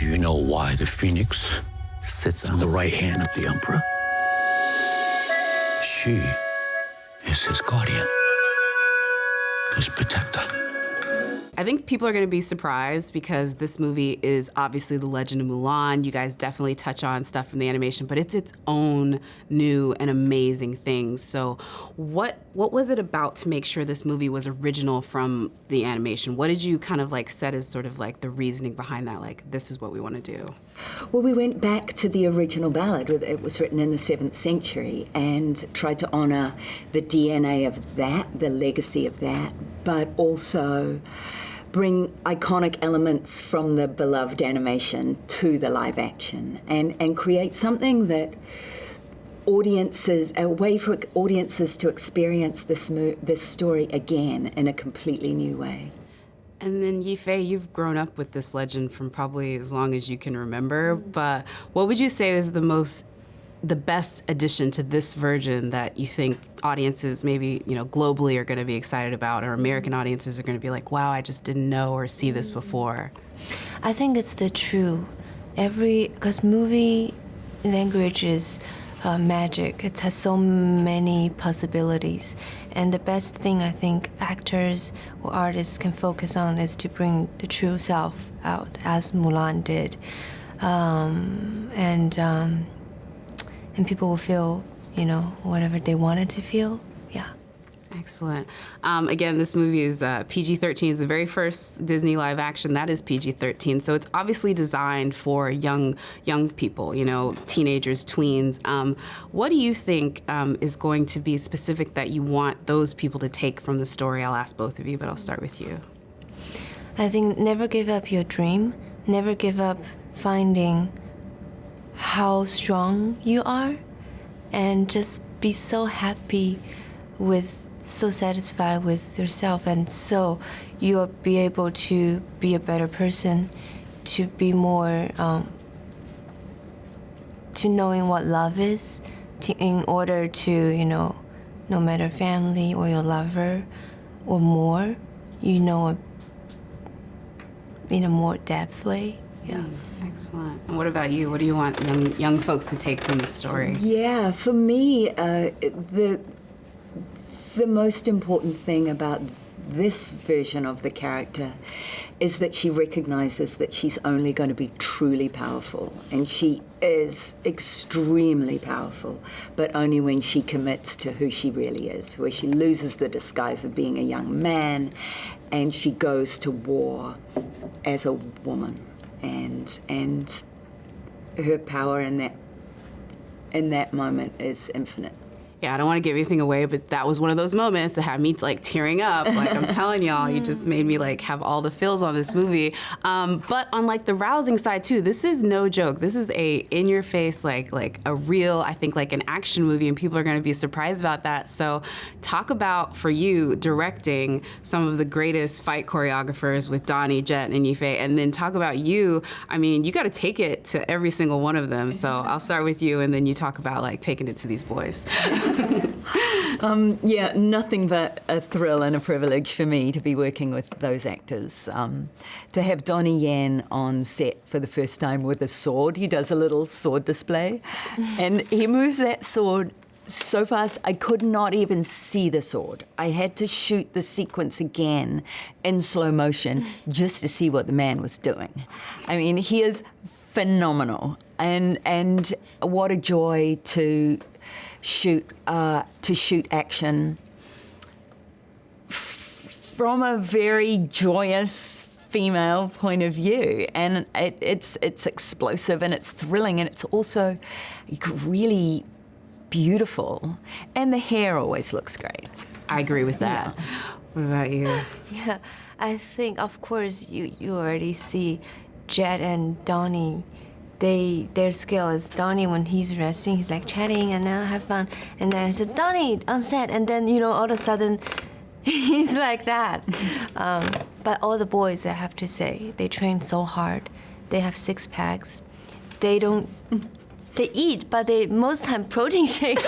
you know why the Phoenix sits on the right hand of the Emperor? She is his guardian, his protector. I think people are gonna be surprised because this movie is obviously the Legend of Mulan. You guys definitely touch on stuff from the animation, but it's its own new and amazing thing. So what was it about to make sure this movie was original from the animation? What did you kind of like set as sort of like the reasoning behind that, like this is what we wanna do? Well, we went back to the original ballad. It was written in the 7th century and tried to honor the DNA of that, the legacy of that, but also bring iconic elements from the beloved animation to the live action and create something that a way for audiences to experience this story again in a completely new way. And then Yifei, you've grown up with this legend from probably as long as you can remember, but what would you say is the best addition to this version that you think audiences maybe, globally are gonna be excited about, or American audiences are gonna be like, wow, I just didn't know or see this before? I think it's the true. Because movie language is magic. It has so many possibilities. And the best thing I think actors or artists can focus on is to bring the true self out, as Mulan did. And people will feel, whatever they wanted to feel. Yeah. Excellent. Again, this movie is PG-13. It's the very first Disney live action that is PG-13. So it's obviously designed for young people, teenagers, tweens. What do you think is going to be specific that you want those people to take from the story? I'll ask both of you, but I'll start with you. I think never give up your dream. Never give up finding how strong you are, and just be so happy so satisfied with yourself, and so you'll be able to be a better person, to be more, to knowing what love is, in order to, no matter family or your lover or more, in a more depth way. Yeah. Excellent. And what about you? What do you want young folks to take from the story? Yeah, for me, the most important thing about this version of the character is that she recognizes that she's only going to be truly powerful, and she is extremely powerful, but only when she commits to who she really is, where she loses the disguise of being a young man and she goes to war as a woman. And her power in that moment is infinite. Yeah, I don't want to give anything away, but that was one of those moments that had me like tearing up. Like I'm telling y'all, you just made me like have all the feels on this movie. But on like the rousing side too, this is no joke. This is a in-your-face, like a real, I think like an action movie, and people are going to be surprised about that. So talk about, for you, directing some of the greatest fight choreographers with Donnie, Jet, and Yifei, and then talk about you. I mean, you got to take it to every single one of them. So I'll start with you, and then you talk about like taking it to these boys. Yeah, nothing but a thrill and a privilege for me to be working with those actors. To have Donnie Yen on set for the first time with a sword. He does a little sword display, and he moves that sword so fast I could not even see the sword. I had to shoot the sequence again in slow motion just to see what the man was doing. I mean, he is phenomenal, and what a joy to shoot action from a very joyous female point of view, and it's explosive and it's thrilling, and it's also really beautiful, and the hair always looks great. I agree with that. Yeah. What about you? Yeah, I think of course you already see Jet and Donnie. Their skill is Donnie, when he's resting, he's like chatting and then have fun, and then I said Donnie on set, and then all of a sudden he's like that. But all the boys, I have to say, they train so hard. They have 6 packs. They eat, but they most time protein shakes.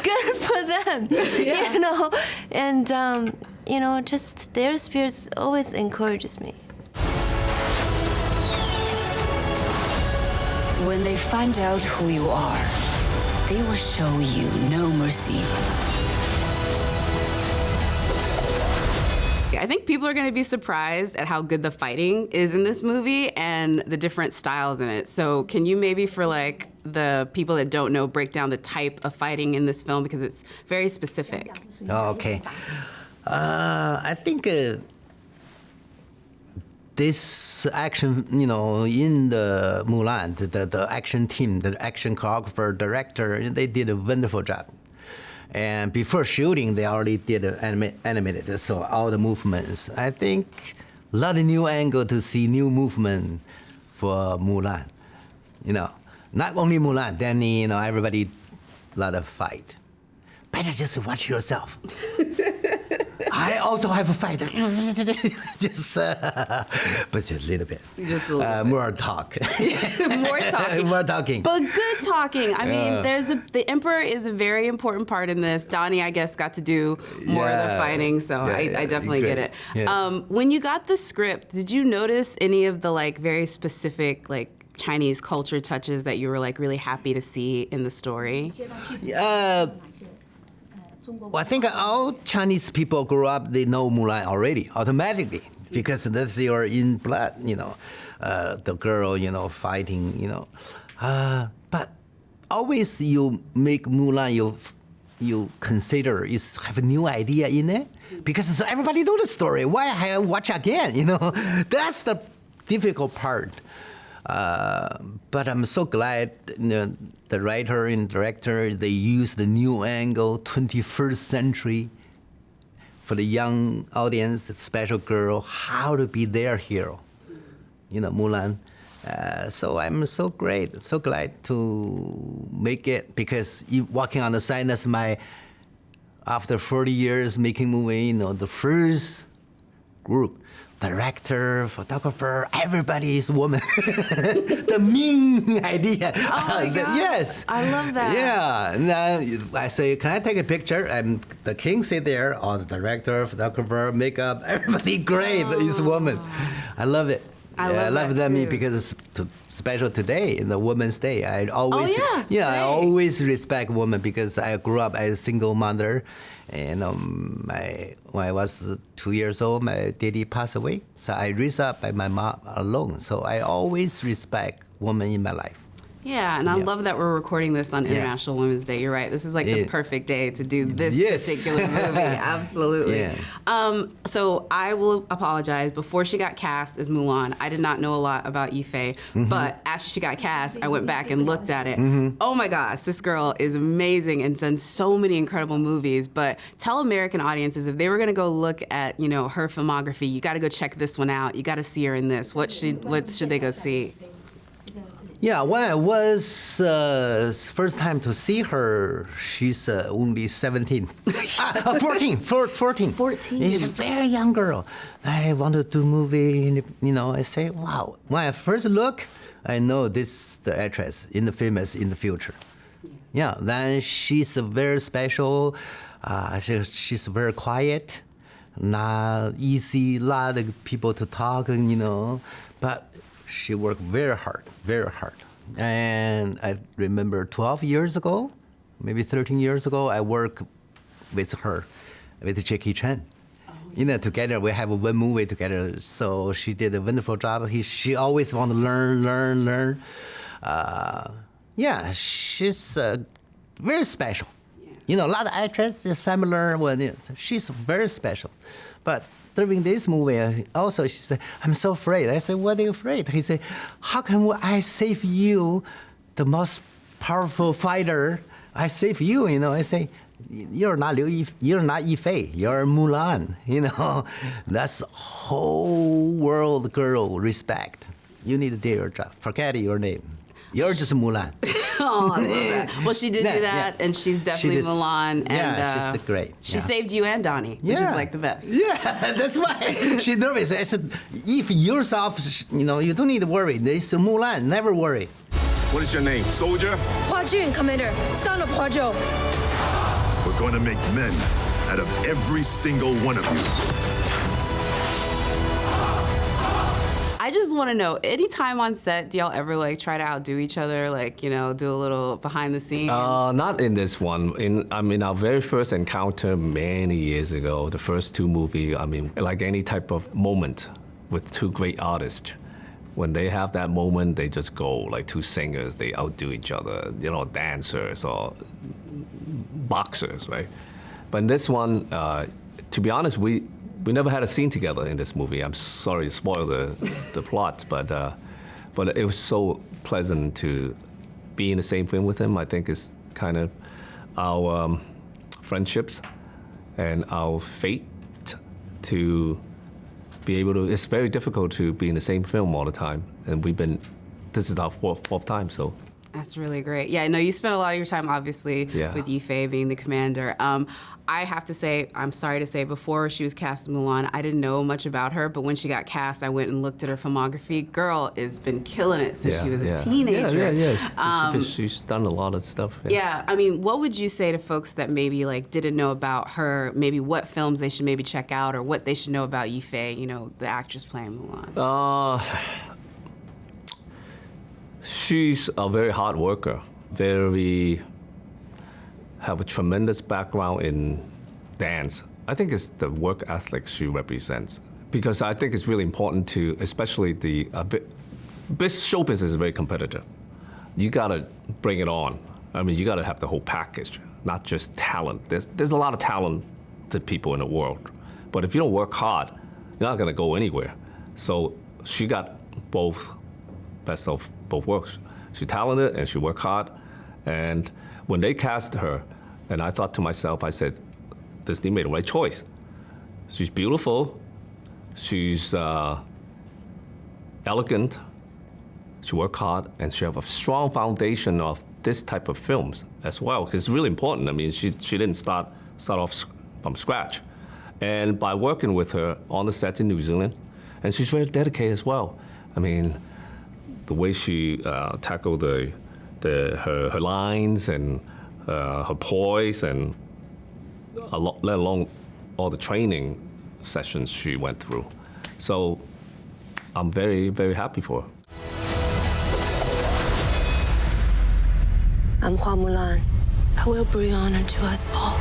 Good for them, and just their spirits always encourages me. When they find out who you are, they will show you no mercy. I think people are going to be surprised at how good the fighting is in this movie and the different styles in it. So can you maybe, for like the people that don't know, break down the type of fighting in this film, because it's very specific. Okay. I think this action, in the Mulan, the action team, the action choreographer, director, they did a wonderful job. And before shooting, they already did animated, so all the movements. I think a lot of new angle to see new movement for Mulan. Not only Mulan, Danny, everybody, a lot of fight. Better just watch yourself. I also have a fight. Just, but just a little bit. Just a little bit. More talk. More talking. More talking. But good talking. I mean, the Emperor is a very important part in this. Donnie, I guess, got to do more of the fighting, so I definitely get it. Yeah. When you got the script, did you notice any of the very specific Chinese culture touches that you were really happy to see in the story? Well, I think all Chinese people grow up, they know Mulan already, automatically, because that's your in blood, the girl, fighting, but always you make Mulan, you consider, you have a new idea in it, because everybody knows the story. Why I watch again, That's the difficult part. But I'm so glad the writer and director, they use the new angle, 21st century, for the young audience, the special girl, how to be their hero, Mulan. So I'm so glad to make it, because walking on the side, that's after 40 years making movie, the first group. Director, photographer, everybody is woman. The Ming idea. Oh my God. Yes. I love that. Yeah. And I say, can I take a picture? And the king sit there, or the director, photographer, makeup, everybody great is woman. I love it. I love that too. because it's special today, in the Women's Day. I always, I always respect women, because I grew up as a single mother, and when I was 2 years old, my daddy passed away, so I raised up by my mom alone. So I always respect women in my life. Yeah, and I love that we're recording this on International Women's Day. You're right. This is the perfect day to do this particular movie. Absolutely. Yeah. So I will apologize. Before she got cast as Mulan, I did not know a lot about Yifei. But after she got cast, I went back and looked at it. Oh my gosh, this girl is amazing and done so many incredible movies. But tell American audiences, if they were going to go look at her filmography, you got to go check this one out. You got to see her in this. What should they go see? Yeah, when I was first time to see her, she's only 17. 14. 14. She's a very young girl. I wanted to do movie, I say, wow. When I first look, I know this is the actress in the famous in the future. Yeah, then she's very special. She's very quiet, not easy, a lot of people to talk, but she worked very hard. And I remember 12 years ago, maybe 13 years ago, I worked with her, with Jackie Chan. Together we have one movie together. So she did a wonderful job. She always want to learn. She's very special. A lot of actresses similar. She's very special, but during this movie, also she said, "I'm so afraid." I said, "What are you afraid?" He said, "How can I save you, the most powerful fighter? I save you." I say, "You're not Yifei. You're Mulan." That's whole world girl respect. You need to do your job. Forget your name. You're just Mulan. Oh, I love that. Well, she did do that, and she's definitely Mulan. And, she's great. She saved you and Donnie, which is the best. Yeah, that's why she's nervous. I said, if yourself, you don't need to worry. There's Mulan, never worry. What is your name, soldier? Hua Jun, Commander, son of Hua Zhou. We're going to make men out of every single one of you. I just want to know, anytime on set, do y'all ever like try to outdo each other, like, you know, do a little behind the scenes? Not in this one. In our very first encounter many years ago, the first two movies, I mean, like any type of moment with two great artists, when they have that moment, they just go like two singers, they outdo each other, you know, dancers or boxers, right? But in this one, to be honest, we never had a scene together in this movie. I'm sorry to spoil the plot, but it was so pleasant to be in the same film with him. I think it's kind of our friendships and our fate to be able to. It's very difficult to be in the same film all the time, and this is our fourth time, so. That's really great. Yeah, no, you spent a lot of your time, obviously, with Yifei being the commander. I have to say, I'm sorry to say, before she was cast in Mulan, I didn't know much about her, but when she got cast, I went and looked at her filmography. Girl has been killing it since she was a teenager. Yeah. She's done a lot of stuff. Yeah, I mean, what would you say to folks that maybe like didn't know about her, maybe what films they should maybe check out, or what they should know about Yifei, you know, the actress playing Mulan? She's a very hard worker, have a tremendous background in dance. I think it's the work ethic she represents. Because I think it's really important to, especially show business is very competitive. You gotta bring it on. I mean, you gotta have the whole package, not just talent. There's a lot of talented people in the world. But if you don't work hard, you're not gonna go anywhere. So she got best of both worlds. She's talented and she worked hard. And when they cast her, and I thought to myself, I said, Disney made the right choice. She's beautiful, she's elegant, she worked hard, and she have a strong foundation of this type of films as well, because it's really important. I mean, she didn't start off from scratch. And by working with her on the set in New Zealand, and she's very dedicated as well. I mean, the way she tackled her lines and her poise, and let alone all the training sessions she went through. So I'm very, very happy for her. I'm Hua Mulan. I will bring honor to us all.